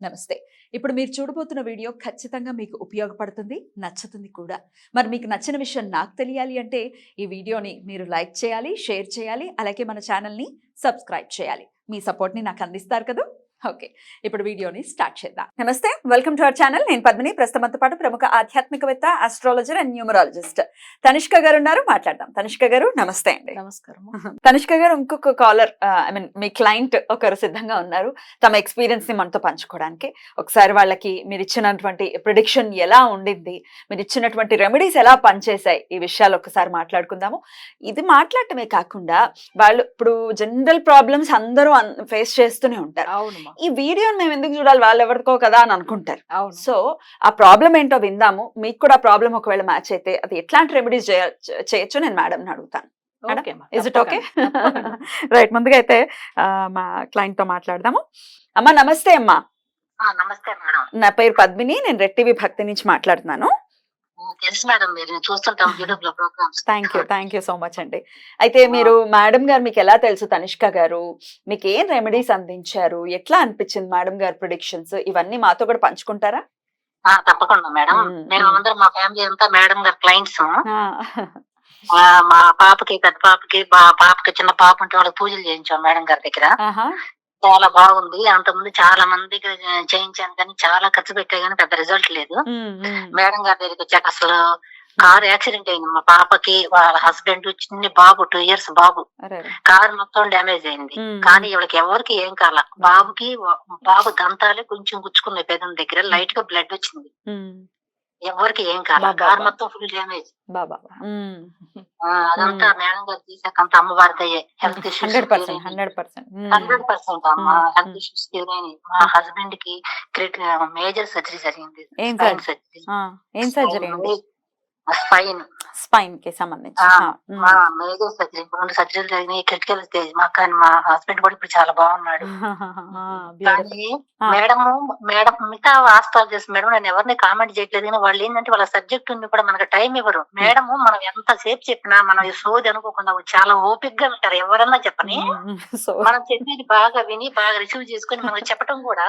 నమస్తే. ఇప్పుడు మీరు చూడబోతున్న వీడియో ఖచ్చితంగా మీకు ఉపయోగపడుతుంది, నచ్చుతుంది కూడా. మరి మీకు నచ్చిన విషయం నాకు తెలియాలి అంటే ఈ వీడియోని మీరు లైక్ చేయాలి, షేర్ చేయాలి, అలాగే మన ఛానల్‌ని సబ్స్క్రైబ్ చేయాలి. మీ సపోర్ట్‌ని నాకు అందిస్తారు కదా! ఓకే. ఇప్పుడు వీడియోని స్టార్ట్ చేద్దాం. నమస్తే, వెల్కమ్ టు అవర్ ఛానల్. నేను పద్మిని. ప్రస్తుతంతో పాటు ప్రముఖ ఆధ్యాత్మికవేత్త, ఆస్ట్రాలజర్ అండ్ న్యూమరాలజిస్ట్ తనిష్క గారు ఉన్నారు. మాట్లాడదాం. తనిష్క గారు నమస్తే అండి. నమస్కారం. తనిష్క గారు, ఇంకొక కాలర్ మీ క్లయింట్ ఒకరు సిద్ధంగా ఉన్నారు తమ ఎక్స్పీరియన్స్ ని మనతో పంచుకోవడానికి. ఒకసారి వాళ్ళకి మీరు ఇచ్చినటువంటి ప్రిడిక్షన్ ఎలా ఉండింది, మీరు ఇచ్చినటువంటి రెమెడీస్ ఎలా పనిచేశాయి, ఈ విషయాలు ఒకసారి మాట్లాడుకుందాము. ఇది మాట్లాడటమే కాకుండా వాళ్ళు ఇప్పుడు జనరల్ ప్రాబ్లమ్స్ అందరూ ఫేస్ చేస్తూనే ఉంటారు. అవునమ్మా. ఈ వీడియోని మేము ఎందుకు చూడాలి, వాళ్ళు ఎవరికో కదా అని అనుకుంటారు. అవును. సో ఆ ప్రాబ్లం ఏంటో విందాము. మీకు కూడా ప్రాబ్లం ఒకవేళ మ్యాచ్ అయితే అది ఎట్లాంటి రెమెడీస్ చేయొచ్చు నేను మేడంని అడుగుతాను. ఓకేమ్మా. Is it okay? తప్పకుండా. రైట్. ముందుగా అయితే మా క్లయింట్ తో మాట్లాడదాము. అమ్మా నమస్తే. అమ్మా నమస్తే మేడం. నా పేరు పద్మిని, నేను రెడ్ టీవీ భక్తి నుంచి మాట్లాడుతున్నాను. తెలుసు మేడం, మీరు చూస్తుంటాం యూట్యూబ్ లో programmes. Thank you so much అండి. అయితే మీరు మేడం గారు మీకు ఎలా తెలుసు, తనిష్క గారు మీకు ఏం రెమెడీస్ అందించారు, ఎట్లా అనిపించింది మేడం గారు ప్రిడిక్షన్స్, ఇవన్నీ మాతో కూడా పంచుకుంటారా? తప్పకుండా మేడం. మేము అందరం మా ఫ్యామిలీ అంతా మేడం గారి క్లయింట్స్. ఆ, మా పాపకి, పెద్ద పాపకి, పాపకి చిన్న పాప ఉంటే వాళ్ళకి పూజలు చేయించాం మేడం గారి దగ్గర. ఆహా. చాలా బాగుంది. అంతకుముందు చాలా మందికి చేయించాను కానీ చాలా ఖర్చు పెట్టే కానీ పెద్ద రిజల్ట్ లేదు. మేడం గారి దగ్గరికి వచ్చాక అసలు కారు యాక్సిడెంట్ అయింది మా పాపకి. వాళ్ళ హస్బెండ్ చిన్న బాబు 2 years బాబు. కారు మొత్తం డ్యామేజ్ అయింది. కానీ ఇవాళకి ఎవరికి ఏం కాల. బాబు దంతాలే కొంచెం గుచ్చుకున్నాయి పెదం దగ్గర, లైట్ గా బ్లడ్ వచ్చింది. ఎవరికి ఏం కాల. కారు మొత్తం ఫుల్ డ్యామేజ్. అదంతా మేడం గారు తీసాక అంత అమ్మవారిదయ్యే. హెల్త్ ఇష్యూస్ 100% అమ్మ. హెల్త్ ఇష్యూస్ మా హస్బెండ్ కి మేజర్ సర్జరీ జరిగింది. ఏం సర్జరీ అండి? స్పైన్ కి సంబంధించి మేజర్ సర్జరీ. 2 సర్జరీలు జరిగినాయి. Critical stage. కానీ మా హస్బెండ్ కూడా ఇప్పుడు చాలా బాగున్నాడు. కానీ మేడం మిగతా ఆస్ట్రాలజిస్ట్ మేడం నేను ఎవరిని కామెంట్ చేయట్లేదు, కానీ వాళ్ళు ఏంటంటే వాళ్ళ సబ్జెక్ట్ ఉంది కూడా మనకు టైం ఇవ్వరు. మేడం మనం ఎంత సేపు చెప్పినా మనం సోది అనుకోకుండా చాలా ఓపిక్ గా ఉంటారు. ఎవరన్నా చెప్పని మనం చెప్పేది బాగా విని బాగా రిసీవ్ చేసుకుని మనకు చెప్పడం కూడా.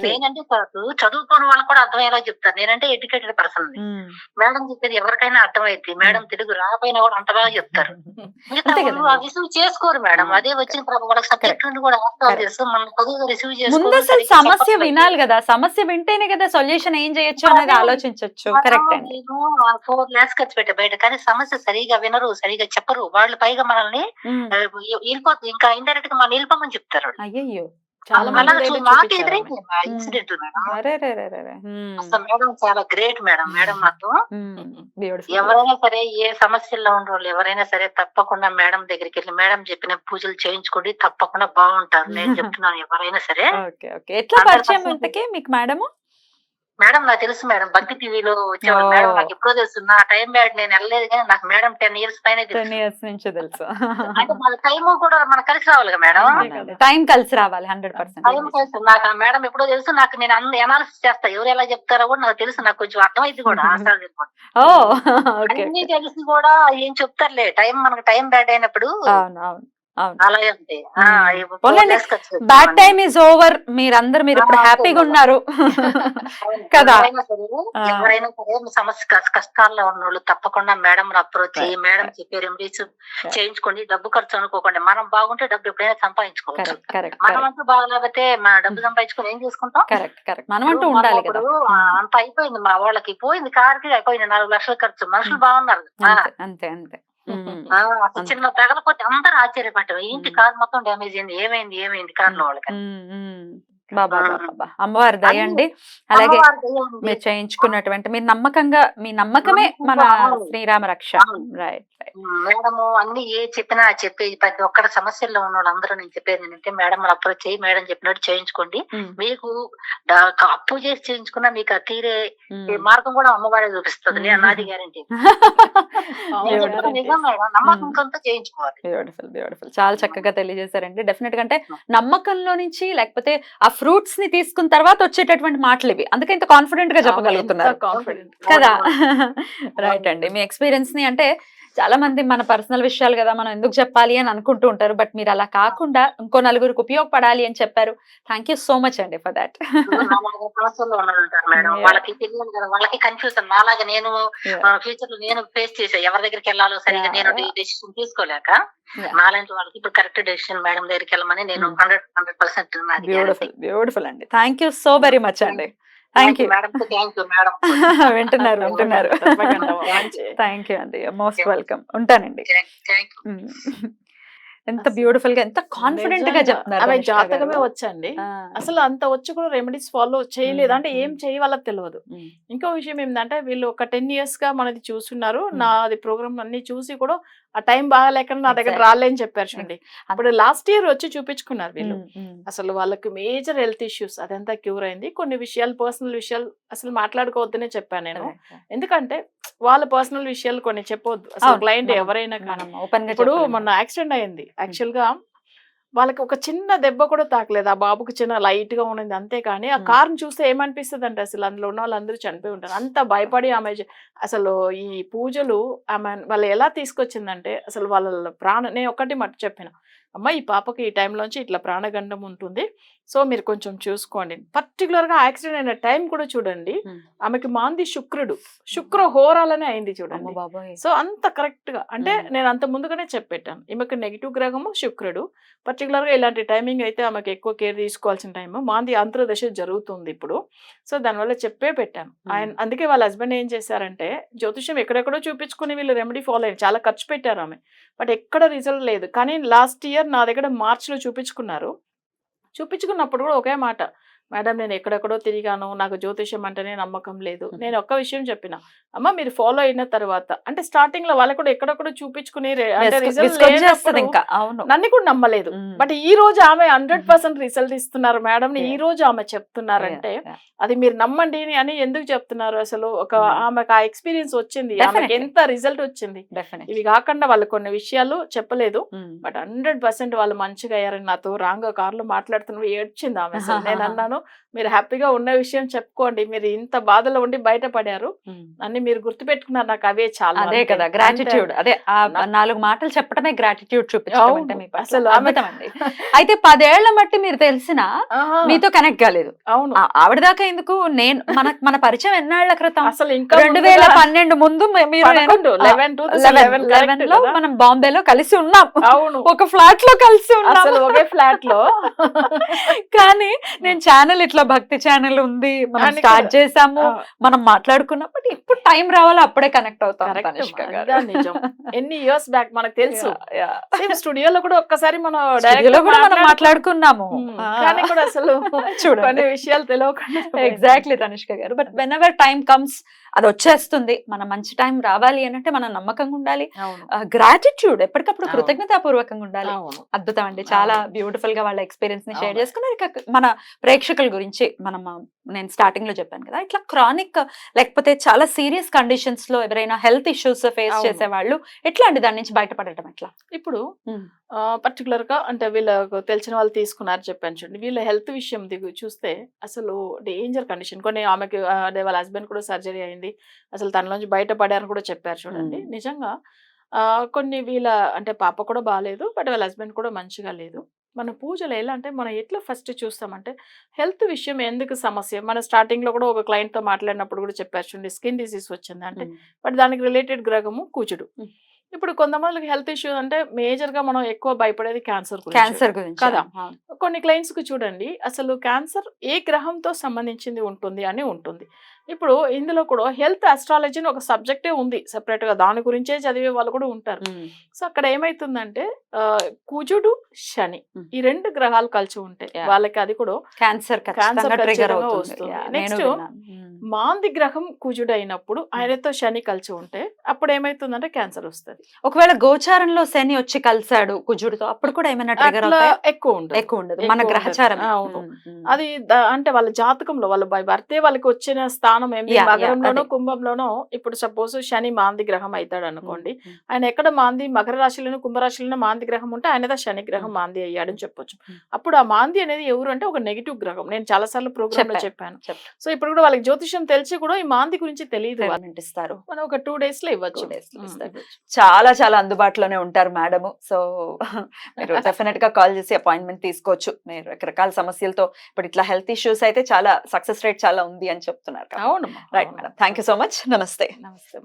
నేనంటే కాదు, చదువుకోని వాళ్ళు కూడా అర్థమయ్యేలా చెప్తారు. నేనంటే ఎడ్యుకేటెడ్ పర్సన్. మేడం చెప్పేది ఎవరికైనా అర్థమైంది. మేడం తెలుగు రాకపోయినా కూడా అంత బాగా చెప్తారు. రిసీవ్ చేసుకోరు మేడం. అదే వచ్చిన వాళ్ళకి సబ్జెక్ట్ నుండి కూడా ఆస్ట్రాలజిస్ట్ మనం చదువుగా రిసీవ్ చేసుకోవాలి. సమస్య వినాలి కదా, సమస్య వింటేనే కదా సొల్యూషన్ ఏం చేయొచ్చు అనేది ఆలోచించవచ్చు. కరెక్ట్ అండి. 4 lakhs ఖర్చు పెట్టే బయట, కానీ సమస్య సరిగా వినరు, సరిగా చెప్పరు వాళ్ళు. పైగా మనల్ని వెళ్ళిపోతుంది, ఇంకా ఇండైరెక్ట్ గా మనం వెళ్ళిపోమని చెప్తారు. అయ్యో, ఇన్సిడెంట్ మేడం చాలా గ్రేట్ మేడం. మేడం మాకు ఎవరైనా సరే ఏ సమస్యల్లో ఉన్న వాళ్ళు ఎవరైనా సరే తప్పకుండా మేడం దగ్గరికి వెళ్ళి మేడం చెప్పిన పూజలు చేయించుకోండి, తప్పకుండా బాగుంటారు. నేను చెప్తున్నాను ఎవరైనా సరే. ఎట్లా పరిచయం ఇంతకీ మీకు మేడం? మేడం నాకు తెలుసు మేడం, భక్తి టీవీలో వచ్చేవాళ్ళు. మేడం నాకు ఎప్పుడో తెలుసు. నా టైం బ్యాడ్ నేను వెళ్ళలేదు, కానీ నాకు మేడం 10 years పైన నుంచి తెలుసు. అంటే మన టైం కూడా మనకు కలిసి రావాలి కదా మేడం. టైం కలిసి రావాలి 100%. టైం కలిసి నాకు ఆ మేడం ఎప్పుడో తెలుసు. నాకు నేను అనాలిసిస్ చేస్తా, ఎవరు ఎలా చెప్తారో కూడా నాకు తెలుసు. నాకు కొంచెం అర్థమైంది కూడా. అన్ని తెలిసి కూడా ఏం చెప్తారులే. టైం మనకు టైం బ్యాడ్ అయినప్పుడు అలాగే ఉంటాయి. Bad time is over. మీరందరూ మీరు ఇప్పుడు హ్యాపీగా ఉన్నారు కదా. ఎవరైనా సరే సమస్య కష్టాల్లో ఉన్న వాళ్ళు తప్పకుండా మేడం అప్రోచ్ అయ్యి మేడం చెప్పే రెమెడీస్ చేయించుకోండి. డబ్బు ఖర్చు అనుకోకండి. మనం బాగుంటే డబ్బు ఎప్పుడైనా సంపాదించుకోవచ్చు. మనం అంటూ బాగలేకపోతే మన డబ్బు సంపాదించుకుని ఏం చేసుకుంటాం? అంత అయిపోయింది మా వాళ్ళకి. పోయింది, కారుకి అయిపోయింది 4 లక్షల ఖర్చు. మనుషులు బాగున్నారు. అంతే చిన్న తగలపోతే అందరూ ఆశ్చర్యపడ్డారు. ఏంటి కారు మొత్తం డ్యామేజ్ అయింది, ఏమైంది కార్లో వాళ్ళకి. అమ్మవారి దయ అండి. అలాగే మీరు చేయించుకున్నటువంటి మీ నమ్మకమే మన శ్రీరామ రక్ష. రైట్. మేడము అన్ని ఏ చెప్పినా చెప్పేది ప్రతి ఒక్కరి సమస్యల్లో ఉన్న వాళ్ళందరూ నేను చెప్పేది ఏంటంటే మేడం అప్రోచ్ చేయి, మేడం చెప్పినట్టు చేయించుకోండి. మీకు అప్పు చేసి చేయించుకున్నా మీకు తీరే మార్గం కూడా అమ్మవారే చూపిస్తుంది. నాది గ్యారంటీ. నిజం మేడం, నమ్మకంతో చేయించుకోవాలి. బ్యూటిఫుల్. చాలా చక్కగా తెలియజేశారండి. డెఫినెట్ గా అంటే నమ్మకంలో నుంచి, లేకపోతే ఆ ఫ్రూట్స్ ని తీసుకున్న తర్వాత వచ్చేటటువంటి మాటలు ఇవి. అందుకే ఇంత కాన్ఫిడెంట్ గా చెప్పగలుగుతున్నారు కదా. రైట్ అండి. మీ ఎక్స్పీరియన్స్ ని అంటే చాలా మంది మన పర్సనల్ విషయాలు కదా మనం ఎందుకు చెప్పాలి అని అనుకుంటూ ఉంటారు. బట్ మీరు అలా కాకుండా ఇంకో నలుగురికి ఉపయోగపడాలి అని చెప్పారు. థ్యాంక్ యూ సో మచ్ అండి ఫర్ దాట్. నాలాగా సమస్యల్లో ఉన్నోళ్ళుంటారు మేడం. వాళ్ళకి తెలియదు కదా! వాళ్ళకి కన్‌ఫ్యూజన్. నాలాగా నేను ఫ్యూచర్‌లో నేను ఫేస్ చేశా. ఎవరి దగ్గరికెళ్ళాలో సరిగ్గా నేను డెసిషన్ తీసుకోలేక, నాలాంటి వాళ్ళకి ఇప్పుడు కరెక్ట్ డెసిషన్ మేడం దగ్గరికెళ్ళమని నేను 100% నాది గ్యారంటీ. బ్యూటిఫుల్ అండి. Thank you so very much అండి. Thank you. మేడంకి థ్యాంక్ యూ మేడం. వింటున్నారు. తప్పకుండా. మంచి థ్యాంక్ యూ అండి. Most welcome. ఉంటానండి. Thank you. ఎంత బ్యూటిఫుల్ గా, ఎంత కాన్ఫిడెంట్ గా నిజంగా. చెప్తున్నారు ఆమె తనిష్క జాతకమే గారు. వచ్చండి. ఆ, అసలు అంత వచ్చి కూడా రెమెడీస్ ఫాలో చేయలేదు. అంటే ఏం మ్మ్. చేయవాళ్ళకి తెలియదు. మ్మ్. ఇంకో విషయం ఏంటంటే వీళ్ళు ఒక 10 years గా మనది చూస్తున్నారు. మ్మ్. నాది ప్రోగ్రామ్ అన్ని చూసి కూడా ఆ టైం బాగాలేక నా దగ్గర Exactly. రాలేని చెప్పారు చూడండి. అప్పుడు లాస్ట్ ఇయర్ వచ్చి చూపించుకున్నారు వీళ్ళు. మ్మ్. అసలు వాళ్ళకి మేజర్ హెల్త్ ఇష్యూస్ అదంతా క్యూర్ అయింది. కొన్ని విషయాలు పర్సనల్ విషయాలు అసలు మాట్లాడుకోవద్దనే చెప్పాను నేను. ఎందుకంటే వాళ్ళ పర్సనల్ విషయాలు కొన్ని చెప్పొద్దు అసలు అవును. క్లయింట్ మనం- ఎవరైనా కానీ. మనం ఓపెన్ గా ఇప్పుడు చెప్పలేము. మొన్న యాక్సిడెంట్ అయింది. యాక్చువల్ గా వాళ్ళకి ఒక చిన్న దెబ్బ కూడా తాకలేదు. ఆ బాబుకి చిన్న లైట్ గా ఉన్నది అంతే. కానీ ఆ కార్ని చూస్తే ఏమనిపిస్తుంది అంటే అసలు అందులో ఉన్న వాళ్ళందరూ చనిపోయి ఉంటారు. అంత భయపడి ఆమె అసలు ఈ పూజలు ఆమె వాళ్ళు ఎలా తీసుకొచ్చిందంటే అసలు వాళ్ళ నేను ఒకటి మట్టు చెప్పిన, అమ్మ ఈ పాపకి ఈ టైంలోంచి ఇట్లా ప్రాణగండం ఉంటుంది, సో మీరు కొంచెం చూసుకోండి. పర్టికులర్ గా యాక్సిడెంట్ అయిన టైం కూడా చూడండి. మ్మ్. ఆమెకి మాంది శుక్ర హోరాలనే అయింది అమ్మ చూడండి. బాబోయ్. సో అంత కరెక్ట్ గా అంటే మ్మ్. నేను అంత ముందుగానే చెప్పెట్టాను. ఈమెకు నెగిటివ్ గ్రహము శుక్రుడు. పర్టికులర్ గా ఇలాంటి టైమింగ్ అయితే ఆమెకు ఎక్కువ కేర్ తీసుకోవాల్సిన టైం. మాంది అంతర్దశ జరుగుతుంది ఇప్పుడు. సో దానివల్ల చెప్పే పెట్టాను. ఆయన అందుకే వాళ్ళ హస్బెండ్ ఏం చేశారంటే జ్యోతిష్యం ఎక్కడెక్కడో చూపించుకుని వీళ్ళు రెమెడీ ఫాలో అయ్యారు. చాలా ఖర్చు పెట్టారు ఆమె. బట్ ఎక్కడ రిజల్ట్ లేదు. కానీ లాస్ట్ ఇయర్ నా దగ్గర మార్చిలో చూపించుకున్నారు. చూపించుకున్నప్పుడు కూడా ఒకే మాట, మేడం నేను ఎక్కడెక్కడో తిరిగాను, నాకు జ్యోతిష్యం అంటేనే నమ్మకం లేదు. నేను ఒక్క విషయం చెప్పిన, అమ్మ మీరు ఫాలో అయిన తర్వాత అంటే స్టార్టింగ్ లో వాళ్ళకు కూడా ఎక్కడెక్కడో చూపించుకుని అంటే రిజల్ట్ విసుగొచ్చేస్తది లేనప్పుడు ఇంకా. అవును. నన్ను కూడా నమ్మలేదు. మ్మ్. బట్ ఈ రోజు ఆమె 100% రిజల్ట్ ఇస్తున్నారు మేడం. ఈ రోజు ఆమె చెప్తున్నారంటే Yeah, yeah. అది మీరు నమ్మండి అని ఎందుకు చెప్తున్నారు? అసలు ఒక ఆమెకు ఆ ఎక్స్పీరియన్స్ వచ్చింది, ఆమెకి Definitely. ఎంత రిజల్ట్ వచ్చింది. Definitely. ఇవి కాకుండా వాళ్ళు కొన్ని విషయాలు చెప్పలేదు. మ్మ్. బట్ 100% వాళ్ళు మంచిగా అయ్యారని నాతో రాంగ్ కార్లో మాట్లాడుతున్నప్పుడు ఏడ్చింది ఆమె. అసలు నేను అన్నాను, మీరు హ్యాపీగా ఉన్న విషయం చెప్పుకోండి, మీరు ఇంత బాధలో ఉండి బయటపడారు మ్మ్. అన్ని మీరు గుర్తుపెట్టుకున్నారు, నాకు అవే చాలా. అదే అంతే. కదా అంతే. గ్రాటిట్యూడ్. అదే ఆ నా- 4 మాటలు చెప్పడమే గ్రాటిట్యూడ్ చూపించడం అవును. అంటే మీ పట్ల. అసలు ఆమె- అద్భుతం అండి. అయితే 10 ఏళ్ల మట్టి మీరు తెలిసినా ఆహా. మీతో కనెక్ట్ కాలేదు. అవును. ఆవిడ దాకా ఎందుకు, మన పరిచయం ఎన్నాళ్ల క్రితం? అసలు ఇంకా 2012 ముందు మీరు నేను 11 11 లో మనం బాంబేలో కలిసి ఉన్నాం. అవును. ఒక ఫ్లాట్ లో కలిసి ఉన్నాం. అసలు ఒకే ఫ్లాట్ లో కానీ నేను ఛానల్ ఇట్లా భక్తి ఛానల్ ఉంది, మనం అని స్టార్ట్ కూడా- చేసాము, మనం మాట్లాడుకున్నప్పుడు ఇప్పుడు టైం రావాలో అప్పుడే కనెక్ట్ అవుతాం. Correct. తనిష్క గారు. అదా నిజం. ఎన్ని ఇయర్స్ బ్యాక్ మనకు తెలుసు. Yeah, yeah. సేమ్ స్టూడియోలో కూడా ఒక్కసారి మనం స్టూడియోలో కూడా మనం మాట్లాడుకున్నాము. కానీ కూడా అసలు చూడండి. కొన్ని విషయాలు తెలియకుండా ఎగ్జాక్ట్లీ తనిష్క గారు. But when ever time comes అది వచ్చేస్తుంది. మన మంచి టైం రావాలి అని అంటే మనం నమ్మకంగా ఉండాలి, అవును. గ్రాటిట్యూడ్ ఎప్పటికప్పుడు అవును. కృతజ్ఞతాపూర్వకంగా ఉండాలి. అవును. అద్భుతం అండి. చాలా అవును. బ్యూటిఫుల్ గా వాళ్ళ ఎక్స్పీరియన్స్ ని షేర్ అవును. చేసుకున్నారు. ఇక మన ప్రేక్షకుల గురించి నేను స్టార్టింగ్ లో చెప్పాను కదా, ఇట్లా క్రానిక్ లేకపోతే చాలా సీరియస్ కండిషన్స్ లో ఎవరైనా హెల్త్ ఇష్యూస్ ఫేస్ అవును. చేసే వాళ్ళు ఎట్లా అండి దాని నుంచి బయటపడటం ఎట్లా? ఇప్పుడు మ్మ్. పర్టికులర్ గా అంటే వీళ్ళకు తెలిసిన వాళ్ళు తీసుకున్నారు చెప్పాను చూడండి. వీళ్ళ హెల్త్ విషయం చూస్తే అసలు డేంజర్ కండిషన్. కొన్ని ఆమెకి అదే వాళ్ళ హస్బెండ్ కూడా సర్జరీ అయింది, అసలు తనలోంచి బయటపడారని కూడా చెప్పారు చూడండి. మ్మ్. నిజంగా కొన్ని వీళ్ళ అంటే పాప కూడా బాగాలేదు, బట్ వాళ్ళ హస్బెండ్ కూడా మంచిగా లేదు. మన పూజలు ఎలా అంటే మనం ఎట్లా ఫస్ట్ చూస్తామంటే హెల్త్ విషయం ఎందుకు సమస్య. మన స్టార్టింగ్ లో కూడా ఒక క్లయింట్ తో మాట్లాడినప్పుడు కూడా చెప్పారు చూడండి, స్కిన్ డిసీజ్ వచ్చింది అంటే బట్ దానికి రిలేటెడ్ గ్రహము కుజుడు. మ్మ్. ఇప్పుడు కొంతమందికి హెల్త్ ఇష్యూస్ అంటే మేజర్ గా మనం ఎక్కువ భయపడేది క్యాన్సర్ క్యాన్సర్ గురించి కదా. అవును. కొన్ని క్లయింట్స్ కి చూడండి అసలు క్యాన్సర్ ఏ గ్రహంతో సంబంధించింది ఉంటుంది అని ఉంటుంది. ఇప్పుడు ఇందులో కూడా హెల్త్ అస్ట్రాలజీ ఒక సబ్జెక్టే ఉంది సెపరేట్ గా, దాని గురించే చదివే వాళ్ళు కూడా ఉంటారు. మ్మ్. సో అక్కడ ఏమైతుందంటే కుజుడు శని మ్మ్. ఈ 2 గ్రహాలు కలిసి ఉంటాయి Yeah. వాళ్ళకి, అది కూడా క్యాన్సర్ క్యాన్సర్ ట్రిగర్ ఖచ్చితంగా అవుతుంది. వస్తుంది. Yeah, Next, నేను విన్నాను. మ్మ్. మాంది గ్రహం కుజుడు అయినప్పుడు ఆయనతో శని కలిసి ఉంటే అప్పుడు ఏమైతుందంటే క్యాన్సర్ వస్తుంది. ఒకవేళ గోచారంలో శని వచ్చి కలిసాడు కుజుడితో, అప్పుడు కూడా ఏమైనా ట్రిగర్ అట్లా అవుతాయి? ఎక్కువ ఉండదు. ఎక్కువ ఉండదు, ఎక్కువ మన ఉండదు. గ్రహచారం. అవును. అది అంటే వాళ్ళ జాతకంలో వాళ్ళ బర్త్డే వాళ్ళకి వచ్చిన స్థానం స్థానం ఏంది Yeah, yeah, మకరంలోనో అదే. కుంభంలోనో ఇప్పుడు సపోజ్ శని మాంది గ్రహం అవుతాడు అనుకోండి, ఉమ్, ఆయన ఎక్కడ మాంది మకర రాశిలోనూ కుంభరాశిలోనూ మాంది గ్రహం ఉంటే ఆయనదా శని గ్రహం మాంది అయ్యాడని చెప్పొచ్చు. అప్పుడు ఆ మాంది అనేది ఎవరు అంటే ఒక నెగిటివ్ గ్రహం. నేను చాలా సార్లు ప్రోగ్రామ్ లో చెప్పాను. సో ఇప్పుడు కూడా వాళ్ళకి జ్యోతిష్యం తెలిసి కూడా ఈ మాంది గురించి తెలియదు. Treatment ఇస్తారు. మనం ఒక 2 days లో ఇవ్వచ్చు. 2 days లో ఇస్తారు. చాలా చాలా అందుబాటులోనే ఉంటారు మేడం. సో మీరు డెఫినెట్ గా కాల్ చేసి అపాయింట్మెంట్ తీసుకోవచ్చు. మీరు రకరకాల సమస్యలతో ఇప్పుడు ఇట్లా హెల్త్ ఇష్యూస్ అయితే చాలా సక్సెస్ రేట్ చాలా ఉంది అని చెప్తున్నారు. అవును right madam, thank you so much. నమస్తే. నమస్తే.